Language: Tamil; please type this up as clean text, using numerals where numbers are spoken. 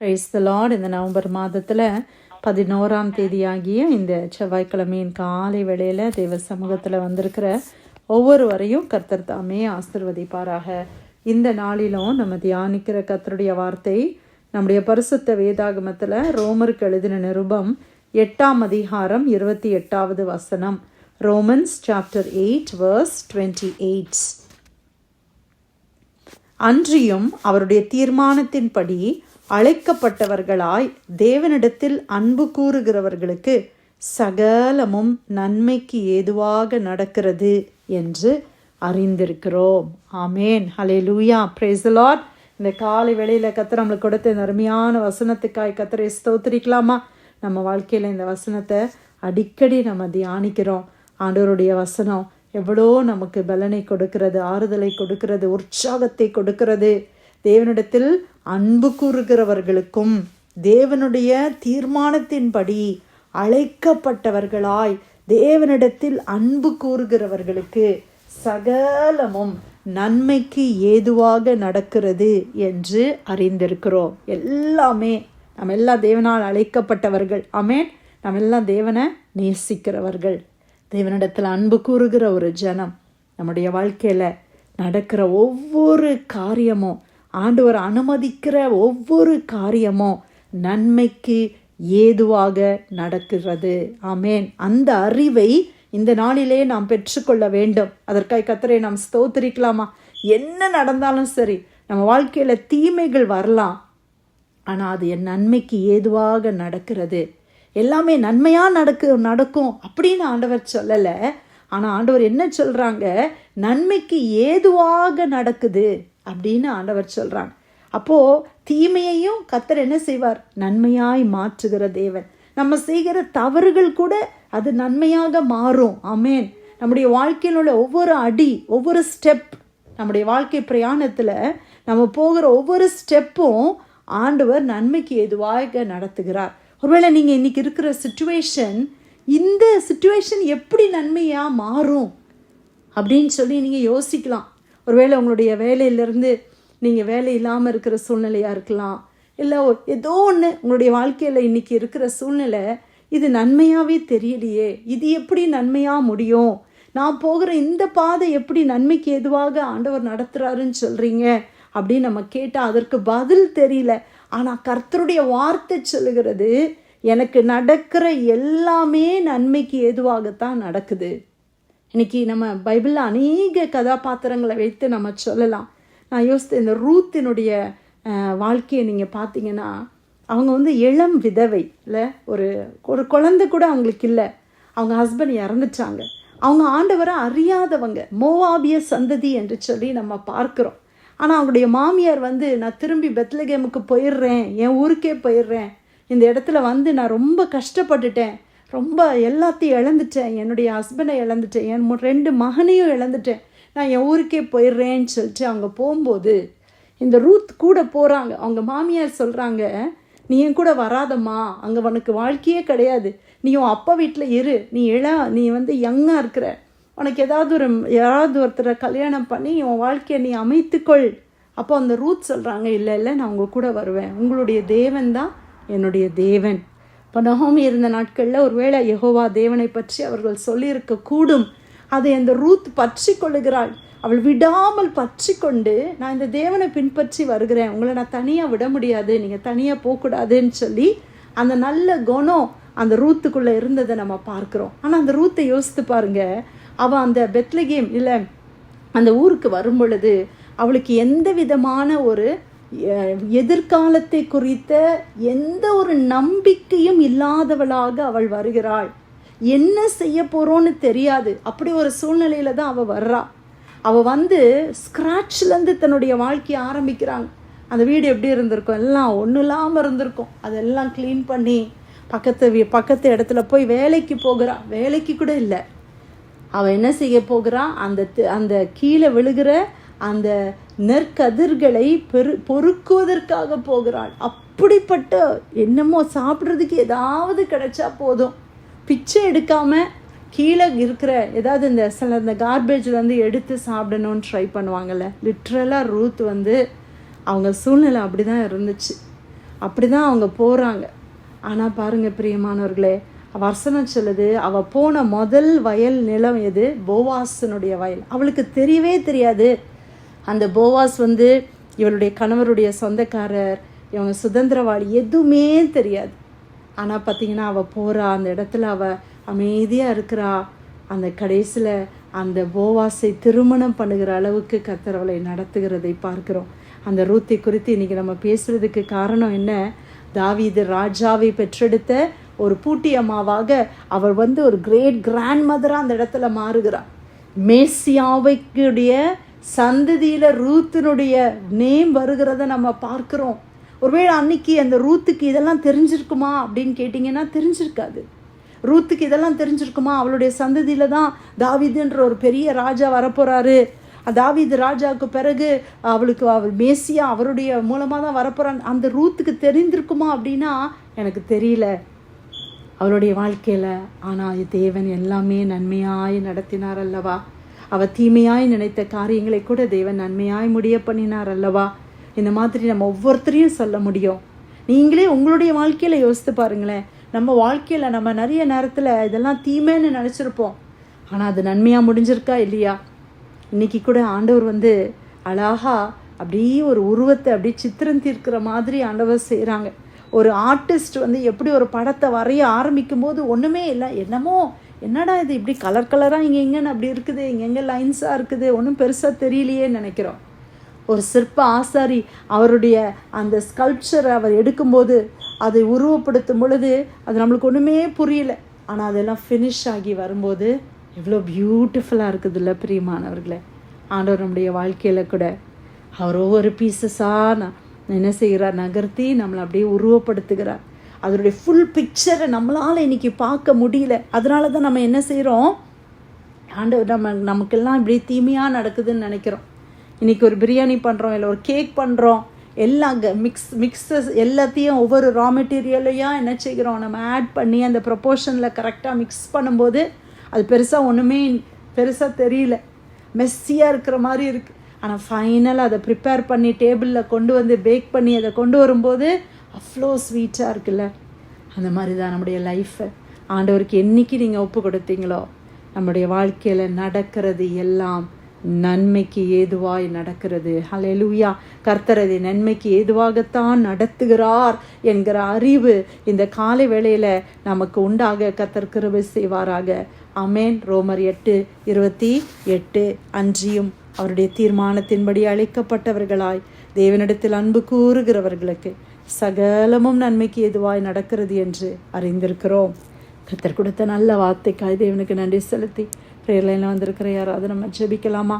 Praise the Lord. இந்த நவம்பர் மாதத்தில் 11ஆம் தேதியாகிய இந்த செவ்வாய்க்கிழமையின் காலை வேளையில் தேவ சமூகத்தில் வந்திருக்கிற ஒவ்வொருவரையும் கர்த்தர் தாமே ஆசிர்வதிப்பாராக. இந்த நாளிலும் நம்ம தியானிக்கிற கர்த்தருடைய வார்த்தை நம்முடைய பரிசுத்த வேதாகமத்தில் ரோமருக்கு எழுதின நிருபம் 8ஆம் அதிகாரம் 28வது வசனம். Romans chapter 8 verse 28. அன்றியும் அவருடைய தீர்மானத்தின்படி அழைக்கப்பட்டவர்களாய் தேவனிடத்தில் அன்பு கூறுகிறவர்களுக்கு சகலமும் நன்மைக்கு ஏதுவாக நடக்கிறது என்று அறிந்திருக்கிறோம். ஆமேன், ஹல்லேலூயா, பிரைஸ் தி லார்ட். இந்த காலை வேளையில் கர்த்தர் நம்மளுக்கு கொடுத்த இந்த அருமையான வசனத்துக்காய் கர்த்தரை ஸ்தோத்திரிக்கலாமா? நம்ம வாழ்க்கையில் இந்த வசனத்தை அடிக்கடி நம்ம தியானிக்கிறோம். ஆண்டவருடைய வசனம் எவ்வளோ நமக்கு பலனை கொடுக்கிறது, ஆறுதலை கொடுக்கிறது, உற்சாகத்தை கொடுக்கிறது. தேவனிடத்தில் அன்பு கூறுகிறவர்களுக்கும் தேவனுடைய தீர்மானத்தின்படி அழைக்கப்பட்டவர்களாய் தேவனிடத்தில் அன்பு கூறுகிறவர்களுக்கு சகலமும் நன்மைக்கு ஏதுவாக நடக்கிறது என்று அறிந்திருக்கிறோம். எல்லாமே நம்ம எல்லாம் தேவனால் அழைக்கப்பட்டவர்கள். ஆமேன். நம்ம எல்லாம் தேவனை நேசிக்கிறவர்கள், தேவனிடத்தில் அன்பு கூறுகிற ஒரு ஜனம். நம்முடைய வாழ்க்கையில் நடக்கிற ஒவ்வொரு காரியமும், ஆண்டவர் அனுமதிக்கிற ஒவ்வொரு காரியமும் நன்மைக்கு ஏதுவாக நடக்கிறது. ஆமேன். அந்த அறிவை இந்த நாளிலே நாம் பெற்றுக்கொள்ள வேண்டும். அதற்காக கர்த்தரை நாம் ஸ்தோத்திரிக்கலாமா? என்ன நடந்தாலும் சரி, நம்ம வாழ்க்கையில் தீமைகள் வரலாம், ஆனால் அது என் நன்மைக்கு ஏதுவாக நடக்கிறது. எல்லாமே நன்மையாக நடக்கும் அப்படின்னு ஆண்டவர் சொல்லலை. ஆனால் ஆண்டவர் என்ன சொல்கிறாங்க? நன்மைக்கு ஏதுவாக நடக்குது அப்படின்னு ஆண்டவர் சொல்கிறாங்க. அப்போது தீமையையும் கர்த்தர் என்ன செய்வார்? நன்மையாய் மாற்றுகிற தேவன். நம்ம செய்கிற தவறுகள் கூட அது நன்மையாக மாறும். ஆமேன். நம்முடைய வாழ்க்கையில் உள்ள ஒவ்வொரு அடி, ஒவ்வொரு ஸ்டெப், நம்முடைய வாழ்க்கை பிரயாணத்தில் நம்ம போகிற ஒவ்வொரு ஸ்டெப்பும் ஆண்டவர் நன்மைக்கு ஏதுவாக நடத்துகிறார். ஒருவேளை நீங்கள் இன்றைக்கி இருக்கிற சிச்சுவேஷன், இந்த சிச்சுவேஷன் எப்படி நன்மையாக மாறும் அப்படின்னு சொல்லி நீங்கள் யோசிக்கலாம். ஒருவேளை உங்களுடைய வேலையிலேருந்து நீங்கள் வேலை இல்லாமல் இருக்கிற சூழ்நிலையாக இருக்கலாம். இல்லை ஏதோ ஒன்று உங்களுடைய வாழ்க்கையில் இன்றைக்கி இருக்கிற சூழ்நிலை, இது நன்மையாகவே தெரியலையே, இது எப்படி நன்மையாக முடியும், நான் போகிற இந்த பாதை எப்படி நன்மைக்கு எதுவாக ஆண்டவர் நடத்துகிறாருன்னு சொல்கிறீங்க அப்படின்னு நம்ம கேட்டால் அதற்கு பதில் தெரியல. ஆனால் கர்த்தருடைய வார்த்தை சொல்லுகிறது, எனக்கு நடக்கிற எல்லாமே நன்மைக்கு ஏதுவாகத்தான் நடக்குது. இன்றைக்கி நம்ம பைபிளில் அநேக கதாபாத்திரங்களை வைத்து நம்ம சொல்லலாம். நான் யோசித்த இந்த ரூத்தினுடைய வாழ்க்கையை நீங்கள் பார்த்தீங்கன்னா, அவங்க இளம் விதவை இல்லை, ஒரு குழந்தை கூட அவங்களுக்கு இல்லை, அவங்க ஹஸ்பண்ட் இறந்துட்டாங்க. அவங்க ஆண்டவரை அறியாதவங்க, மோவாபிய சந்ததி என்று சொல்லி நம்ம பார்க்குறோம். ஆனால் அவங்களுடைய மாமியார் நான் திரும்பி பெத்லகேமுக்கு போயிடுறேன், என் ஊருக்கே போயிடுறேன், இந்த இடத்துல நான் ரொம்ப கஷ்டப்பட்டுட்டேன், ரொம்ப எல்லாத்தையும் இழந்துட்டேன், என்னுடைய ஹஸ்பண்டை இழந்துட்டேன், என் 2 மகனையும் இழந்துட்டேன், நான் என் ஊருக்கே போயிடுறேன்னு சொல்லிட்டு அவங்க போகும்போது இந்த ரூத் கூட போகிறாங்க. அவங்க மாமியார் சொல்கிறாங்க, நீ என் கூட வராதம்மா, அங்கே உனக்கு வாழ்க்கையே கிடையாது, நீ உன் அப்பா வீட்டில் இரு, நீ யங்காக இருக்கிற, உனக்கு யாராவது ஒருத்தரை கல்யாணம் பண்ணி உன் வாழ்க்கையை நீ அமைத்துக்கொள். அப்போ அந்த ரூத் சொல்கிறாங்க, இல்லை நான் உங்கள் கூட வருவேன், உங்களுடைய தேவன் தான் என்னுடைய தேவன். இப்போ நகோமி இருந்த நாட்களில் ஒருவேளை யெகோவா தேவனை பற்றி அவர்கள் சொல்லியிருக்க கூடும். அதை அந்த ரூத் பற்றி கொள்ளுகிறாள். அவள் விடாமல் பற்றி கொண்டு, நான் இந்த தேவனை பின்பற்றி வருகிறேன், உங்களை நான் தனியாக விட முடியாது, நீங்கள் தனியாக போகக்கூடாதுன்னு சொல்லி அந்த நல்ல குணம் அந்த ரூத்துக்குள்ளே இருந்ததை நம்ம பார்க்குறோம். ஆனால் அந்த ரூத்தை யோசித்து பாருங்க, அவள் அந்த பெத்லகேம் இல்லை அந்த ஊருக்கு வரும் பொழுது அவளுக்கு எந்த விதமான ஒரு எதிர்காலத்தை குறித்த எந்த ஒரு நம்பிக்கையும் இல்லாதவளாக அவள் வருகிறாள். என்ன செய்ய போகிறோன்னு தெரியாது. அப்படி ஒரு சூழ்நிலையில தான் அவள் வர்றா. அவள் ஸ்க்ராட்ச்லேருந்து தன்னுடைய வாழ்க்கையை ஆரம்பிக்கிறாங்க. அந்த வீடு எப்படி இருந்திருக்கும்? எல்லாம் ஒன்றும் இல்லாமல் இருந்திருக்கும். அதெல்லாம் க்ளீன் பண்ணி பக்கத்து இடத்துல போய் வேலைக்கு போகிறா. வேலைக்கு கூட இல்லை, அவள் என்ன செய்ய போகிறா? அந்த கீழே விழுகிற அந்த நெற்கதிர்களை பொறுக்குவதற்காக போகிறாள். அப்படிப்பட்ட என்னமோ சாப்பிட்றதுக்கு ஏதாவது கிடைச்சா போதும், பிச்சை எடுக்காமல் கீழே இருக்கிற ஏதாவது இந்த கார்பேஜ்லேருந்து எடுத்து சாப்பிடணும்னு ட்ரை பண்ணுவாங்கள்ல. லிட்ரலாக ரூத் அவங்க சூழ்நிலை அப்படி தான் இருந்துச்சு. அப்படி தான் அவங்க போகிறாங்க. ஆனால் பாருங்கள் பிரியமானவர்களே, வசனம் சொல்லுது, அவள் போன முதல் வயல் நிலம் எது? போவாஸனுடைய வயல். அவளுக்கு தெரியவே தெரியாது அந்த போவாஸ் இவளுடைய கணவருடைய சொந்தக்காரர், இவங்க சுதந்திரவாளி, எதுவுமே தெரியாது. ஆனால் பார்த்திங்கன்னா அவள் போகிறா, அந்த இடத்துல அவள் அமைதியாக இருக்கிறா. அந்த கடைசியில் அந்த போவாஸை திருமணம் பண்ணுகிற அளவுக்கு கர்த்தர் அவளை நடத்துகிறதை பார்க்கிறோம். அந்த ரூத்தை குறித்து இன்றைக்கி நம்ம பேசுகிறதுக்கு காரணம் என்ன? தாவீது ராஜாவை பெற்றெடுத்த ஒரு பூட்டி அம்மாவாக அவர் ஒரு கிரேட் கிராண்ட் மதராக அந்த இடத்துல மாறுகிறார். மேசியாவுடைய சந்ததியில் ரூத்தினுடைய நேம் வருகிறத நம்ம பார்க்குறோம். ஒருவேளை அன்னைக்கு அந்த ரூத்துக்கு இதெல்லாம் தெரிஞ்சிருக்குமா அப்படின்னு கேட்டிங்கன்னா தெரிஞ்சிருக்காது. ரூத்துக்கு இதெல்லாம் தெரிஞ்சிருக்குமா? அவளுடைய சந்ததியில் தான் தாவீதுன்ற ஒரு பெரிய ராஜா வரப்போகிறாரு. தாவீது ராஜாவுக்கு பிறகு அவள் மேசியா அவருடைய மூலமாக தான் வரப்போகிறான். அந்த ரூத்துக்கு தெரிந்திருக்குமா அப்படின்னா எனக்கு தெரியல அவளுடைய வாழ்க்கையில். ஆனால் தேவன் எல்லாமே நன்மையாய் நடத்தினார் அல்லவா? அவள் தீமையாய் நினைத்த காரியங்களை கூட தேவன் நன்மையாய் முடிய பண்ணினார் அல்லவா? இந்த மாதிரி நம்ம ஒவ்வொருத்தரையும் சொல்ல முடியும். நீங்களே உங்களுடைய வாழ்க்கையில் யோசித்து பாருங்களேன். நம்ம வாழ்க்கையில் நம்ம நிறைய நேரத்தில் இதெல்லாம் தீமைன்னு நினச்சிருப்போம். ஆனால் அது நன்மையாக முடிஞ்சிருக்கா இல்லையா? இன்றைக்கி கூட ஆண்டவர் அழகா அப்படியே ஒரு உருவத்தை அப்படியே சித்திரம் தீர்க்கிற மாதிரி ஆண்டவர் செய்கிறாங்க. ஒரு ஆர்டிஸ்ட் எப்படி ஒரு படத்தை வரைய ஆரம்பிக்கும் போது ஒன்றுமே இல்லை, என்னடா இது இப்படி கலர் கலராக இங்கெங்கன்னு அப்படி இருக்குது, இங்கெங்கே லைன்ஸாக இருக்குது, ஒன்றும் பெருசாக தெரியலையேன்னு நினைக்கிறோம். ஒரு சிற்ப ஆசாரி அவருடைய அந்த ஸ்கல்ப்சரை அவர் எடுக்கும்போது அதை உருவப்படுத்தும் பொழுது அது நம்மளுக்கு ஒன்றுமே புரியல. ஆனால் அதெல்லாம் ஃபினிஷ் ஆகி வரும்போது எவ்வளோ பியூட்டிஃபுல்லாக இருக்குது இல்லை பிரியமானவர்களே? ஆண்டவர் நம்முடைய வாழ்க்கையில் கூட அவர் ஒவ்வொரு பீசஸாக என்ன செய்கிறார்? நகர்த்தி நம்மளை அப்படியே உருவப்படுத்துகிறார். அதனுடைய ஃபுல் பிக்சரை நம்மளால் இன்றைக்கி பார்க்க முடியல. அதனால தான் நம்ம என்ன செய்கிறோம்? ஆண்டவர் நமக்கெல்லாம் இப்படி தீமையாக நடக்குதுன்னு நினைக்கிறோம். இன்றைக்கி ஒரு பிரியாணி பண்ணுறோம், இல்லை ஒரு கேக் பண்ணுறோம், எல்லாம் மிக்ஸஸ் எல்லாத்தையும் ஒவ்வொரு ரா மெட்டீரியலையும் என்ன செய்கிறோம்? நம்ம ஆட் பண்ணி அந்த ப்ரொப்போர்ஷனில் கரெக்டாக மிக்ஸ் பண்ணும்போது அது ஒன்றுமே பெருசாக தெரியல, மெஸ்ஸியாக இருக்கிற மாதிரி இருக்குது. ஆனால் ஃபைனலாக அதை ப்ரிப்பேர் பண்ணி டேபிளில் கொண்டு பேக் பண்ணி அதை கொண்டு வரும்போது அவ்வளோ ஸ்வீட்டாக இருக்குல்ல? அந்த மாதிரி தான் நம்முடைய லைஃப்பை ஆண்டவருக்கு என்றைக்கு நீங்கள் ஒப்பு கொடுத்தீங்களோ நம்முடைய வாழ்க்கையில் நடக்கிறது எல்லாம் நன்மைக்கு ஏதுவாய் நடக்கிறது. ஹல்லேலூயா! கர்த்தர் அதை நன்மைக்கு ஏதுவாகத்தான் நடத்துகிறார் என்கிற அறிவு இந்த காலை வேளையில் நமக்கு உண்டாக கர்த்தர் கிருபை செய்வாராக. ஆமென். ரோமர் 8:28 அன்றியும் அவருடைய தீர்மானத்தின்படி அழைக்கப்பட்டவர்களாய் தேவனிடத்தில் அன்பு கூறுகிறவர்களுக்கு சகலமும் நன்மைக்கு ஏதுவாய் நடக்கிறது என்று அறிந்திருக்கிறோம். கர்த்தர் கொடுத்த நல்ல வார்த்தைக்காய் தேவனுக்கு நன்றி செலுத்தி பிரேயர் லைனில் வந்திருக்கிற யாராவது நம்ம ஜெபிக்கலாமா?